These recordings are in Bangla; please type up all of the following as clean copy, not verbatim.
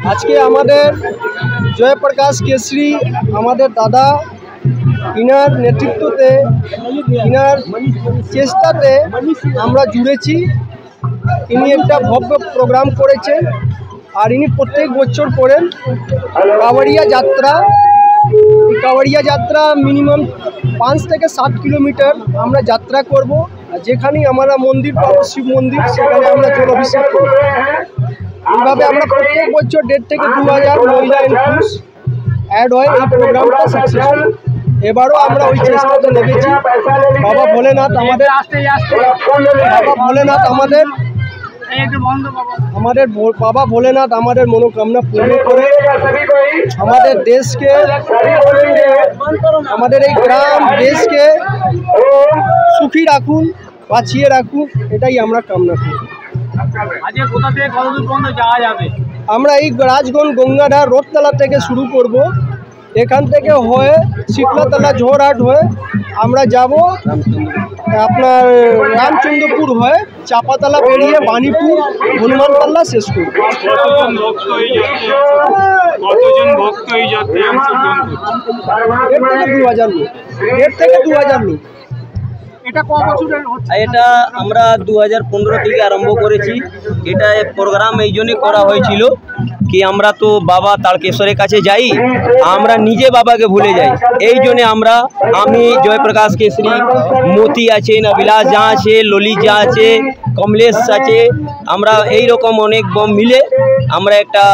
आज के जयप्रकाश केसरी दादा इनार नेतृत्वते इनार चेष्टाते आमरा जुड़ेছি। इनी एक भव्य प्रोग्राम करेছেন और इनी प्रत्येक बछर करें कावड़िया यात्रा। कावड़िया यात्रा मिनिमाम 5 থেকে 7 किलोमीटर আমরা যাত্রা করব। যেখানে আমরা মন্দির পাবো শিব মন্দির, সেখানে আমরা জল অভিষেক করব। এইভাবে আমরা প্রত্যেক বছর 1.5 থেকে 2000 মহিলা এন্ড পুরুষ অ্যাড হয় এই প্রোগ্রামটা সাকসেসফুল। এবারও আমরা ওই চেষ্টাতে নেমেছি। বাবা ভোলেনাথ আমাদের बाबा भोलेनाथ हमारे मनोकामना पूर्ण करे, हमारे देश के हमारे ग्राम देश के सुखी राखुन बाँचिए राखुन, एटाई आमरा कामना करी। আমরা এই রাজগঞ্জ গঙ্গাধার রোডতলা থেকে শুরু করব। এখান থেকে হয়ে শীতলাতলা ঝোরহাট হয়ে আমরা যাব আপনার রামচন্দ্রপুর হয়ে চাপাতলা বেরিয়ে বাণীপুর হনুমানতলা শেষ করব। কতজন ভক্ত এই যাত্রায় অংশগ্রহণ করছে? 1.5 থেকে 2000 লোক। এটা আমরা 2015 থেকে আরম্ভ করেছি। এটা প্রোগ্রাম এই জন্য করা হয়েছিল কি আমরা তো বাবা তারকেশ্বরের কাছে যাই, আমরা নিজে বাবাকে ভুলে যাই। এই জন্য আমি জয়প্রকাশ কেশরী, মতি আছে, বিলাস যা আছে, ললিত যা আছে, কমলেশ আছে, আমরা এই রকম অনেক বম মিলে আমরা একটা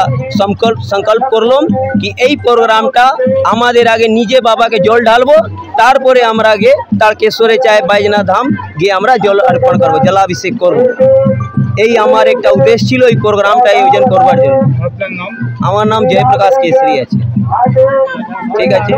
সংকল্প করলাম কি এই প্রোগ্রামটা আমাদের আগে নিজে বাবাকে জল ঢালবো, তারপরে আমরা আগে তারকেশ্বরে চায় বাইজনাথ ধাম গিয়ে আমরা জল অর্পণ করবো, জলাভিষেক করবো। এই আমার একটা উদ্দেশ্য ছিল এই প্রোগ্রামটা আয়োজন করবার জন্য। আমার নাম জয়প্রকাশ কেশরী আছে। ঠিক আছে।